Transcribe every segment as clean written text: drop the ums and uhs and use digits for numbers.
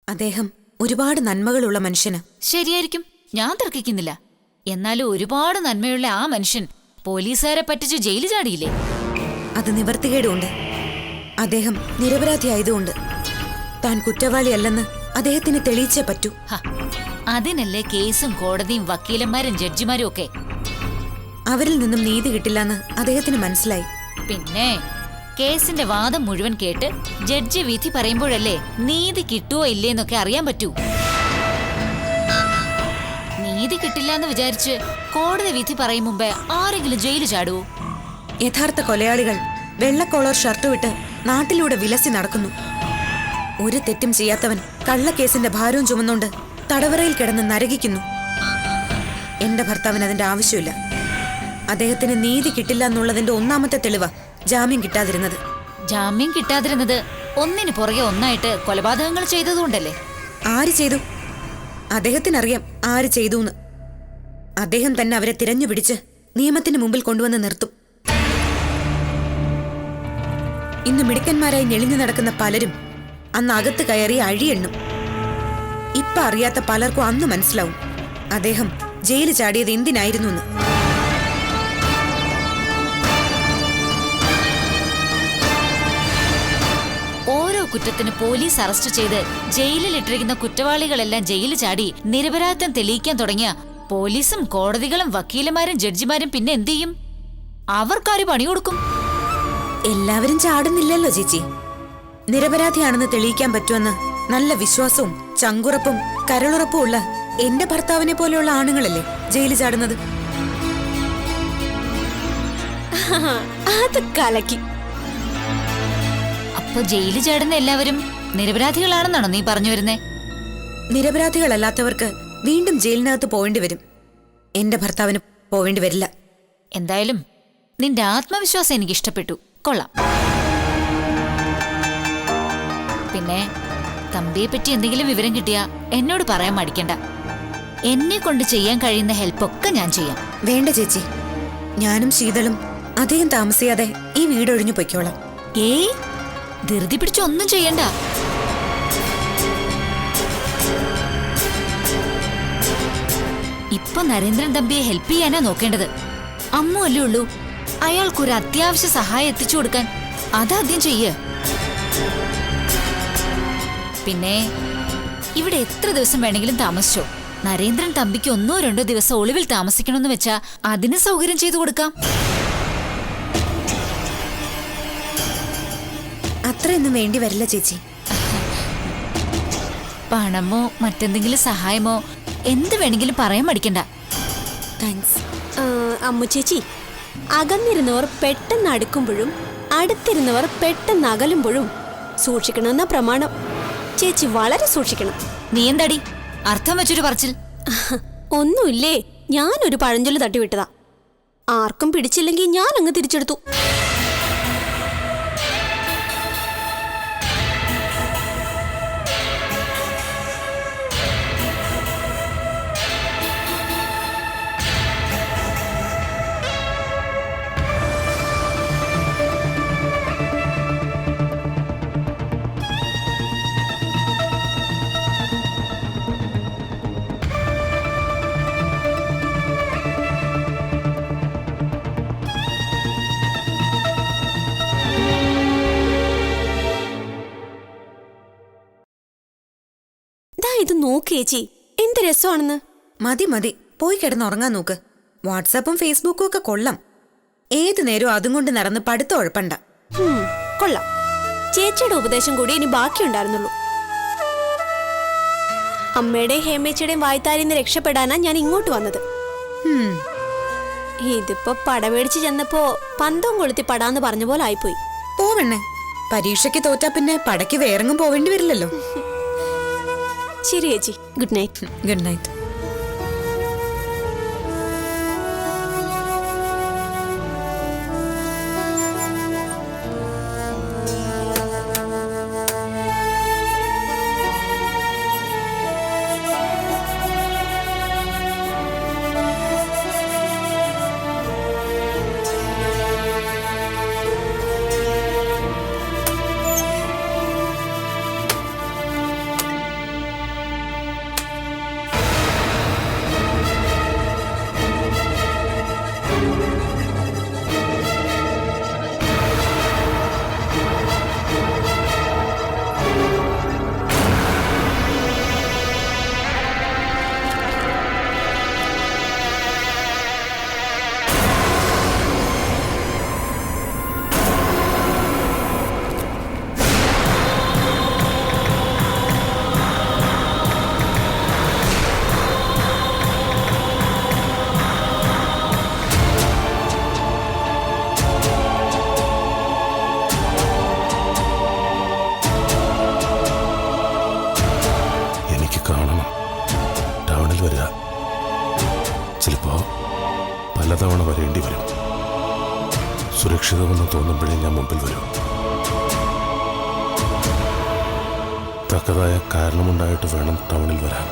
അദ്ദേഹം ഒരുപാട് നന്മകളുള്ള മനുഷ്യന്. ശരിയായിരിക്കും, ഞാൻ തർക്കിക്കുന്നില്ല. എന്നാലും ഒരുപാട് നന്മയുള്ള ആ മനുഷ്യൻ പോലീസുകാരെ പറ്റിച്ച് ജയിലിൽ ചാടിയില്ലേ? അത് നിവർത്തികേടുണ്ട്. അദ്ദേഹം നിരപരാധിയായതുകൊണ്ട്. താൻ കുറ്റവാളിയല്ലെന്ന് അദ്ദേഹത്തിന് തെളിയിച്ചേ പറ്റൂ. അതിനല്ലേ കേസും കോടതിയും വക്കീലന്മാരും ജഡ്ജിമാരും ഒക്കെ. അവരിൽ നിന്നും നീതി കിട്ടില്ലെന്ന് അദ്ദേഹത്തിന് മനസ്സിലായി. പിന്നെ കേസിന്റെ വാദം മുഴുവൻ കേട്ട് ജഡ്ജി വിധി പറയുമ്പോഴല്ലേ നീതി കിട്ടുവോ ഇല്ലേന്നൊക്കെ അറിയാൻ പറ്റൂ. നീതി കിട്ടില്ല എന്ന് വിചാരിച്ച് കോടതി വിധി പറയും മുമ്പേ ആരെങ്കിലും ജയിലിൽ ചാടുവോ? യഥാർത്ഥ കൊലയാളികൾ വെള്ളക്കോളർ ഷർട്ട് വിട്ട് നാട്ടിലൂടെ വിലസി നടക്കുന്നു. ഒരു തെറ്റും ചെയ്യാത്തവൻ കള്ളക്കേസിന്റെ ഭാരവും ചുമന്നുകൊണ്ട് തടവറയിൽ കിടന്ന് നരകിക്കുന്നു. എന്റെ ഭർത്താവിന് അതിന്റെ ആവശ്യമില്ല. അദ്ദേഹത്തിന് നീതി കിട്ടില്ല എന്നുള്ളതിന്റെ ഒന്നാമത്തെ തെളിവാ ജാമ്യം കിട്ടാതിരുന്നത്. ജാമ്യം കിട്ടാതിരുന്നത് ഒന്നിനു പുറകെ ഒന്നായിട്ട് കൊലപാതകങ്ങൾ ചെയ്തതുകൊണ്ടല്ലേ? ആര് ചെയ്തു? അദ്ദേഹത്തിനറിയാം ആര് ചെയ്തൂന്ന്. അദ്ദേഹം തന്നെ അവരെ തിരഞ്ഞുപിടിച്ച് നിയമത്തിന് മുമ്പിൽ കൊണ്ടുവന്ന് നിർത്തും. ഇന്ന് മിടുക്കന്മാരായി ഞെളിഞ്ഞു നടക്കുന്ന പലരും അന്ന് അകത്ത് കയറി അഴിയെണ്ണും. ഇപ്പൊ അറിയാത്ത പലർക്കും അന്ന് മനസ്സിലാവും അദ്ദേഹം ജയിലിൽ ചാടിയത് എന്തിനായിരുന്നു എന്ന്. ഓരോ കുറ്റത്തിന് പോലീസ് അറസ്റ്റ് ചെയ്ത് ജയിലിൽ ഇട്ടിരിക്കുന്ന കുറ്റവാളികളെല്ലാം ജയിലിൽ ചാടി നിരപരാധിത്വം തെളിയിക്കാൻ തുടങ്ങിയ പോലീസും കോടതികളും വക്കീലന്മാരും ജഡ്ജിമാരും പിന്നെ എന്ത് ചെയ്യും? അവർക്കാര് പണി കൊടുക്കും? എല്ലാവരും ചാടുന്നില്ലല്ലോ ചേച്ചി. നിരപരാധിയാണെന്ന് തെളിയിക്കാൻ പറ്റുമെന്ന് നല്ല വിശ്വാസവും ചങ്കുറപ്പും കരളുറപ്പും ഉള്ള എന്റെ ഭർത്താവിനെ പോലെയുള്ള ആണുങ്ങളല്ലേ ജയിലിൽ ചാടുന്നത്. അത് കലക്കി. അപ്പൊ ജയിലിൽ ചാടുന്ന എല്ലാവരും നിരപരാധികളാണെന്നാണോ നീ പറഞ്ഞു വരുന്നേ? നിരപരാധികളല്ലാത്തവർക്ക് വീണ്ടും ജയിലിനകത്ത് പോവേണ്ടി വരും. എന്റെ ഭർത്താവിന് പോവേണ്ടി വരില്ല. എന്തായാലും നിന്റെ ആത്മവിശ്വാസം എനിക്ക് ഇഷ്ടപ്പെട്ടു. കൊള്ളാം. പിന്നെ തമ്പിയെ പറ്റി എന്തെങ്കിലും വിവരം കിട്ടിയാ എന്നോട് പറയാൻ മടിക്കണ്ട. എന്നെ കൊണ്ട് ചെയ്യാൻ കഴിയുന്ന ഹെൽപ്പൊക്കെ ഞാൻ ചെയ്യാം. വേണ്ട ചേച്ചി, ഞാനും ശീതളും അധികം താമസിയാതെ ഈ വീടൊഴിഞ്ഞു പൊയ്ക്കോളാം. ഏയ്, ധൃതി പിടിച്ചൊന്നും ചെയ്യണ്ട. ഇപ്പൊ നരേന്ദ്രൻ തമ്പിയെ ഹെൽപ്പ് ചെയ്യാനാ നോക്കേണ്ടത്. അമ്മു അല്ലേ ഉള്ളൂ, അയാൾക്കൊരു അത്യാവശ്യ സഹായം എത്തിച്ചു കൊടുക്കാൻ അതാദ്യം ചെയ്യ്. പിന്നെ ഇവിടെ എത്ര ദിവസം വേണമെങ്കിലും താമസിച്ചോ. നരേന്ദ്രൻ തമ്പിക്ക് 1-2 ദിവസം ഒളിവിൽ താമസിക്കണമെന്ന് വെച്ചാ അതിന് സൗകര്യം ചെയ്തു കൊടുക്കാം. അത്രയൊന്നും വേണ്ടി വരില്ല ചേച്ചി. പണമോ മറ്റെന്തെങ്കിലും സഹായമോ എന്ത് വേണമെങ്കിലും പറയാൻ മടിക്കണ്ട. താങ്ക്സ്. അമ്മു ചേച്ചി, അകന്നിരുന്നവർ പെട്ടെന്ന് അടുക്കുമ്പോഴും അടുത്തിരുന്നവർ പെട്ടെന്ന് അകലുമ്പോഴും സൂക്ഷിക്കണമെന്ന പ്രമാണം. ചേച്ചി വളരെ സൂക്ഷിക്കണം. നീ എന്താടി അർത്ഥം വെച്ചൊരു പറച്ചിൽ? ഒന്നുമില്ലേ, ഞാനൊരു പഴഞ്ചൊല്ല് തട്ടിവിട്ടതാ. ആർക്കും പിടിച്ചില്ലെങ്കിൽ ഞാൻ അങ്ങ് തിരിച്ചെടുത്തു. ഇത് നോക്ക് ചേച്ചി, എന്ത് രസമാണെന്ന്. മതി മതി, പോയി കിടന്നുറങ്ങാൻ നോക്ക്. വാട്സാപ്പും ഫേസ്ബുക്കും ഒക്കെ കൊള്ളാം. ഏതു നേരവും അതും കൊണ്ട് നടന്ന് പഠിത്തം ഉഴപ്പണ്ട. കൊള്ളാം. ചേച്ചിയുടെ ഉപദേശം കൂടി ഇനി ബാക്കിയുണ്ടായിരുന്നുള്ളൂ. അമ്മയുടെയും ഹേമേച്ചിയുടെയും വായ്ത്താരിന്ന് രക്ഷപ്പെടാനാ ഞാൻ ഇങ്ങോട്ട് വന്നത്. ഇതിപ്പോ പടമേടിച്ച് ചെന്നപ്പോ പന്തവും കൊളുത്തി പടാന്ന് പറഞ്ഞ പോലെ ആയിപ്പോയി. പോവണ്ണേ, പരീക്ഷയ്ക്ക് തോറ്റാ പിന്നെ പടയ്ക്ക് വേറെങ്ങും പോവേണ്ടി വരില്ലല്ലോ. ശരി ചേച്ചി, ഗുഡ് നൈറ്റ്. Good night. പലതവണ വരേണ്ടി വരും. സുരക്ഷിതമെന്ന് തോന്നുമ്പോഴേ ഞാൻ മുമ്പിൽ വരും. തക്കതായ കാരണമുണ്ടായിട്ട് വേണം ടൗണിൽ വരാൻ.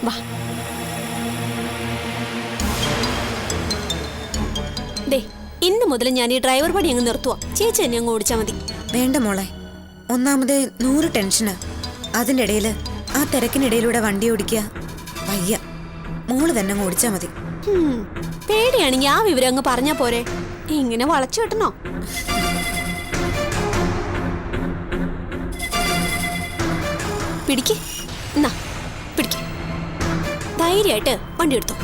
വാ. ദേ, ഇന്ന് മുതൽ ഞാൻ ഈ ഡ്രൈവർ പണി അങ്ങ് നിർത്തുവാ. ചേച്ചി എന്നെ അങ്ങ് ഓടിച്ചാ മതി. വേണ്ട മോളെ, ഒന്നാമത് 100 ടെൻഷന്. അതിൻ്റെ ഇടയിൽ ആ തിരക്കിനിടയിലൂടെ വണ്ടി ഓടിക്കുക വയ്യ. മോള് തന്നെ അങ്ങ് ഓടിച്ചാ മതി. പേടിയാണെങ്കിൽ ആ വിവരം അങ്ങ് പറഞ്ഞാ പോരെ. ഇങ്ങനെ വളച്ചു വെട്ടണോ? പിടിക്ക്, എന്നാ പിടിക്ക്. ധൈര്യമായിട്ട് വണ്ടി എടുത്തോ.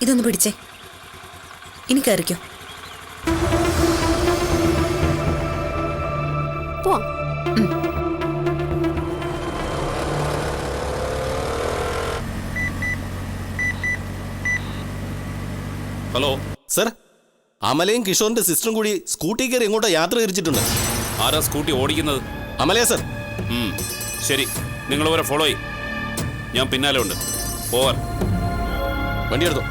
ഇതൊന്ന് പിടിച്ചേ, ഇനി കയറിക്കോ. പോവാം. ഹലോ സർ, അമലയും കിഷോറിന്റെ സിസ്റ്ററും കൂടി സ്കൂട്ടി കയറി എങ്ങോട്ടോ യാത്ര തിരിച്ചിട്ടുണ്ട്. ആരാ സ്കൂട്ടി ഓടിക്കുന്നത്? അമലയാ സർ. ശരി, നിങ്ങൾ ഇവരെ ഫോളോ ചെയ്യും. ഞാൻ പിന്നാലെ ഉണ്ട്. ഓവർ. വണ്ടി എടുത്തോ.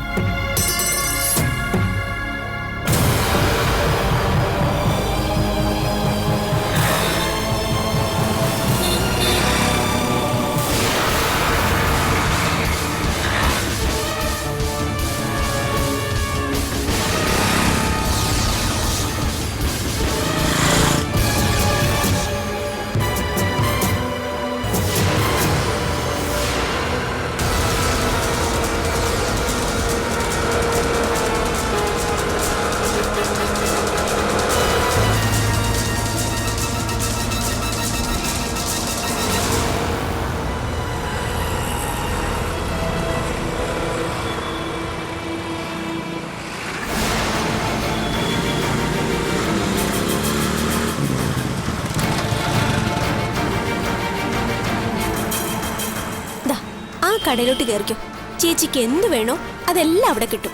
കടയിലോട്ട് കയറിക്കോ. ചേച്ചിക്ക് എന്ത് വേണോ അതെല്ലാം അവിടെ കിട്ടും.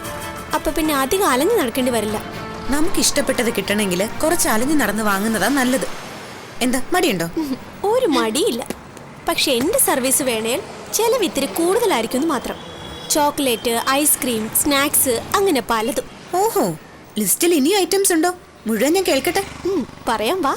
അപ്പൊ പിന്നെ അധികം അലഞ്ഞു നടക്കേണ്ടി വരില്ല. നമുക്ക് ഇഷ്ടപ്പെട്ടത് കിട്ടണമെങ്കിൽ കുറച്ച് അലഞ്ഞു നടന്ന് വാങ്ങുന്നതാ നല്ലത്. എന്താ മടിയുണ്ടോ? ഒരു മടിയില്ല. പക്ഷെ എന്റെ സർവീസ് വേണേൽ ചെലവ് ഇത്തിരി കൂടുതലായിരിക്കും മാത്രം. ചോക്ലേറ്റ്, ഐസ്ക്രീം, സ്നാക്സ്, അങ്ങനെ പലതും. ഓഹോ, ലിസ്റ്റിൽ ഇനിയും ഐറ്റംസ് ഉണ്ടോ? മുഴുവൻ ഞാൻ കേൾക്കട്ടെ. പറയാം, വാ.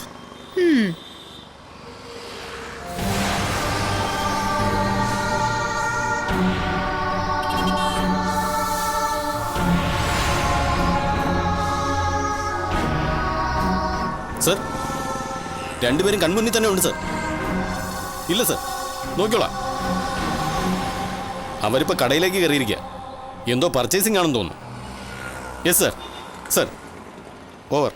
സർ, രണ്ടുപേരും കൺമുന്നിൽ തന്നെ ഉണ്ട് സർ. ഇല്ല സർ, നോക്കിയോളാം. അവരിപ്പോ കടയിലേക്ക് കയറിയിരിക്കുക. എന്തോ പർച്ചേസിംഗ് ആണെന്ന് തോന്നുന്നു. Yes sir. Sir, over.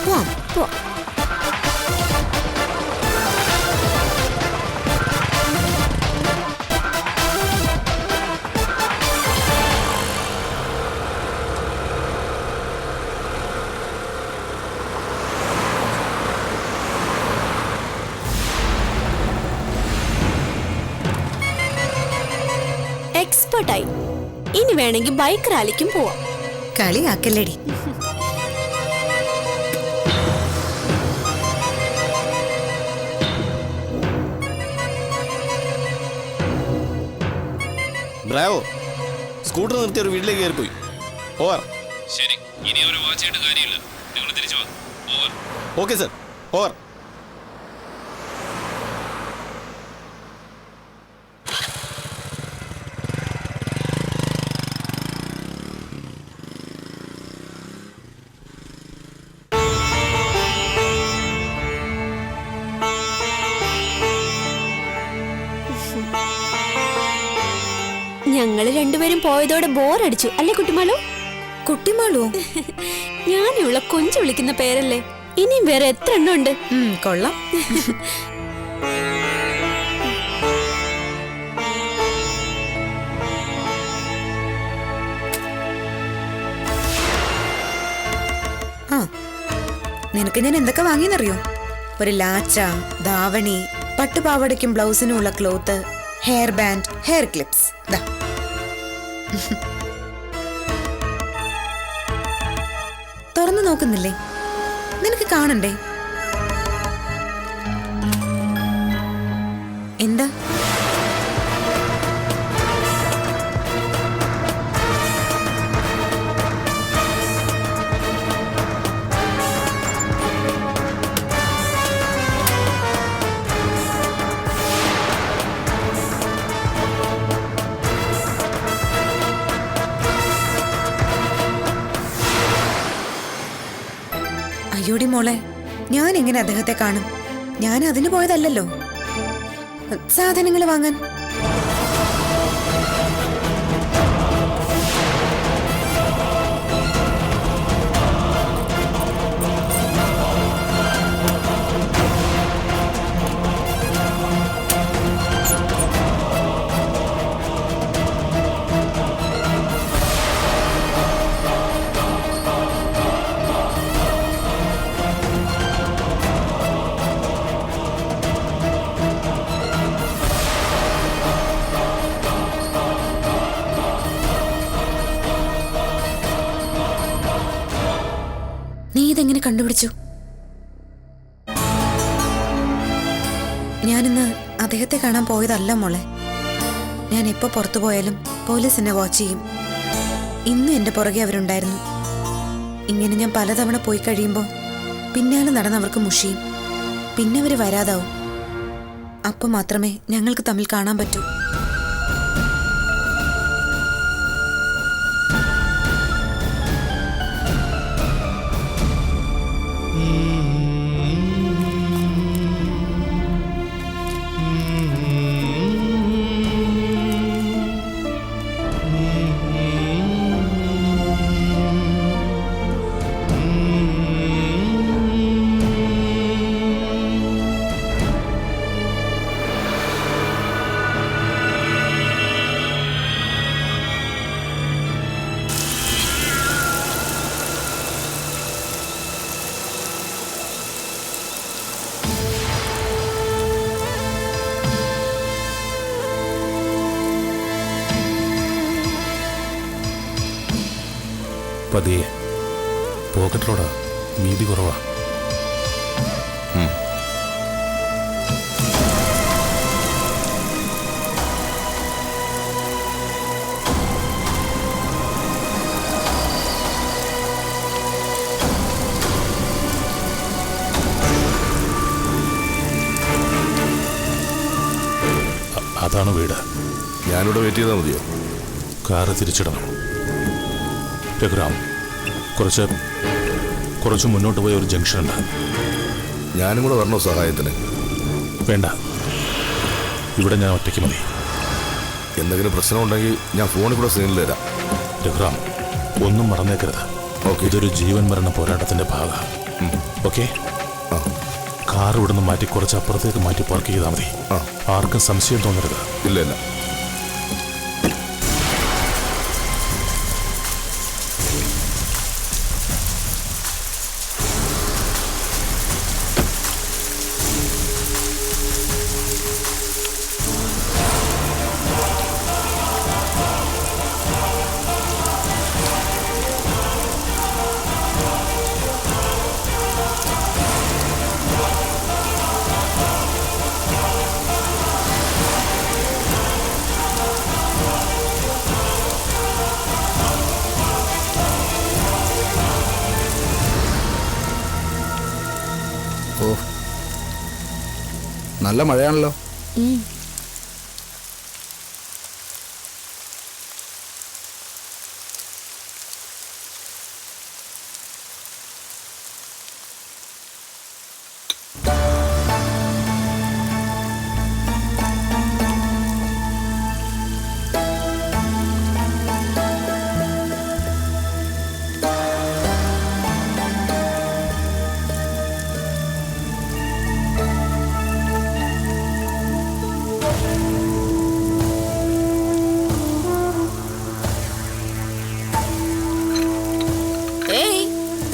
പോവാം. പോവാം. എക്സ്പെർട്ടായി. ഇനി വേണമെങ്കിൽ ബൈക്ക് റാലിക്കും പോവാം. കളിയാക്കല്ലേടി. ബ്രാവോ. സ്കൂട്ടർ നിർത്തി ഒരു വീട്ടിലേക്ക് കയറിപ്പോയി. ഓവർ. ശരി, ഇനി അവരെ വാച്ച് ചെയ്തിട്ട് കാര്യമില്ല. നിങ്ങൾ തിരിച്ചു വാ. ഓവർ. Okay sir. ഓവർ. ഞങ്ങള് രണ്ടുപേരും പോയതോടെ ബോറടിച്ചു അല്ലേ കുട്ടിമാളു? കുട്ടിമാളോ? ഞാനിവിടെ കൊഞ്ചു വിളിക്കുന്ന പേരല്ലേ. ഇനിയും വേറെ എത്ര എണ്ണം ഉണ്ട്? കൊള്ളാം. ആ, നിനക്ക് ഞാൻ എന്തൊക്കെ വാങ്ങിയെന്നറിയോ? ഒരു ലാച്ച, ധാവണി, പട്ടുപാവടയ്ക്കും ബ്ലൗസിനും ഉള്ള cloth, hair band, hair clips. ദാ. തുറന്നു നോക്കുന്നില്ലേ? നിനക്ക് കാണണ്ടേ? എന്താ? അയ്യോടി മോളെ, ഞാൻ എങ്ങനെ അദ്ദേഹത്തെ കാണും? ഞാൻ അതിന് പോയതല്ലല്ലോ, സാധനങ്ങൾ വാങ്ങാൻ. നീ ഇതെങ്ങനെ കണ്ടുപിടിച്ചു? ഞാനിന്ന് അദ്ദേഹത്തെ കാണാൻ പോയതല്ല മോളെ. ഞാൻ എപ്പോ പുറത്തു പോയാലും പോലീസ് എന്നെ വാച്ച് ചെയ്യും. ഇന്നും എന്റെ പുറകെ അവരുണ്ടായിരുന്നു. ഇങ്ങനെ ഞാൻ പലതവണ പോയി കഴിയുമ്പോൾ പിന്നാലെ നടന്നവർക്ക് മുഷിയും. പിന്നെ അവര് വരാതാവും. അപ്പൊ മാത്രമേ ഞങ്ങൾക്ക് തമ്മിൽ കാണാൻ പറ്റൂ. പതിയെ പോക്കറ്റ് റോഡാ, വീതി കുറവാ. അടുത്താണ് വീട്. ഞാനിവിടെ വെയിറ്റ് ചെയ്താൽ മതിയോ? കാറ് തിരിച്ചിടണം. രഘുറാം, കുറച്ച് മുന്നോട്ട് പോയ ഒരു ജംഗ്ഷൻ ഉണ്ട്. ഞാനും കൂടെ വരണോ സഹായത്തിന്? വേണ്ട, ഇവിടെ ഞാൻ ഒറ്റയ്ക്ക് മതി. എന്തെങ്കിലും പ്രശ്നമുണ്ടെങ്കിൽ ഞാൻ ഫോണിൽ കൂടെ സീനിൽ തരാം. രഘുറാം, ഒന്നും മറന്നേക്കരുത്. ഇതൊരു ജീവൻ മരണ പോരാട്ടത്തിന്റെ ഭാഗമാണ്. ഓക്കെ? കാർ ഇവിടുന്ന് മാറ്റി കുറച്ച് അപ്പുറത്തേക്ക് മാറ്റി പാർക്ക് ചെയ്താൽ മതി. ആർക്കും സംശയം തോന്നരുത്. ഇല്ല ഇല്ല. ഓ, നല്ല മഴയാണല്ലോ.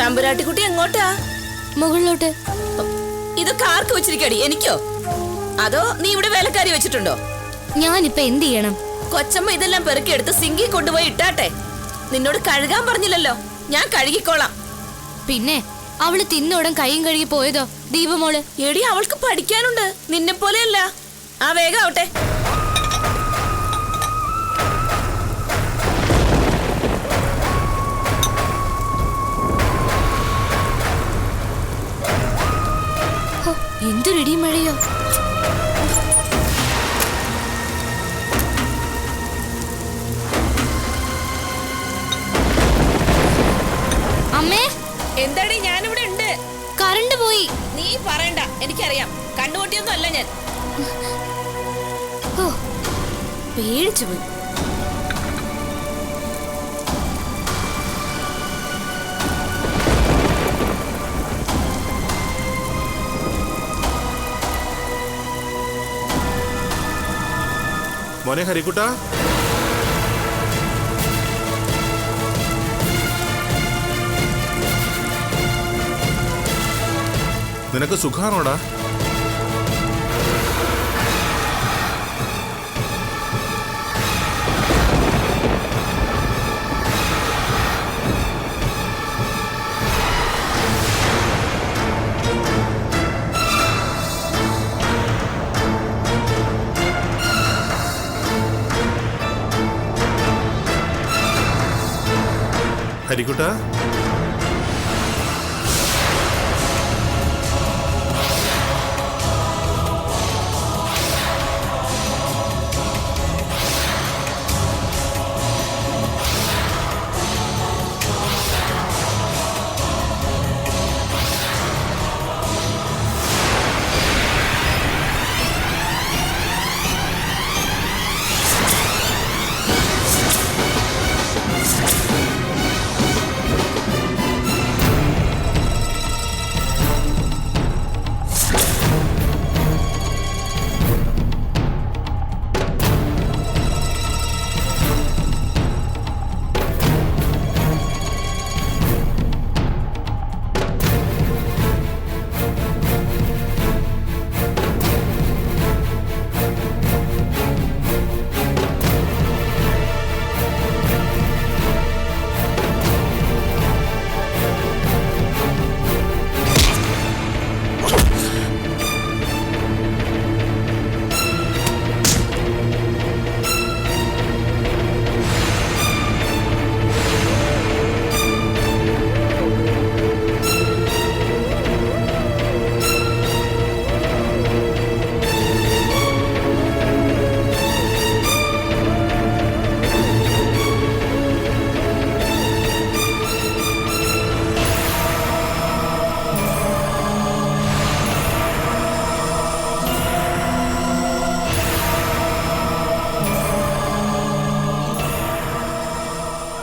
തമ്പുരാട്ടിക്കുട്ടി എങ്ങോട്ടാ? മുകളിലോട്ട്. ഇതൊക്കെ ആർക്ക് വെച്ചിരിക്കടി? എനിക്കോ അതോ നീ ഇവിടെ വേലക്കാരി വെച്ചിട്ടുണ്ടോ? ഞാനിപ്പോ എന്ത് ചെയ്യണം? കൊച്ചമ്മ ഇതെല്ലാം പെറുക്കിയെടുത്ത് സിങ്കി കൊണ്ടുപോയി ഇട്ടാട്ടെ. നിന്നോട് കഴുകാൻ പറഞ്ഞില്ലല്ലോ, ഞാൻ കഴുകിക്കോളാം. പിന്നെ അവള് തിന്നോടം കൈയും കഴുകി പോയതോ ദീപമോള്? എടി, അവൾക്ക് പഠിക്കാനുണ്ട്, നിന്നെ പോലെയല്ല. ആ വേഗം ആവട്ടെ. എന്തൊരിടി മഴയോ! അമ്മേ, എന്താടി? ഞാനിവിടെ ഉണ്ട്. കറണ്ട് പോയി. നീ പറയണ്ട, എനിക്കറിയാം. കണ്ണുപൊട്ടിയൊന്നും അല്ല ഞാൻ. പേടിച്ചു പോയി. മോനെ ഹരിക്കുട്ടാ, നിനക്ക് സുഖാണോടാ? ഹരിക്കുട്ടാ,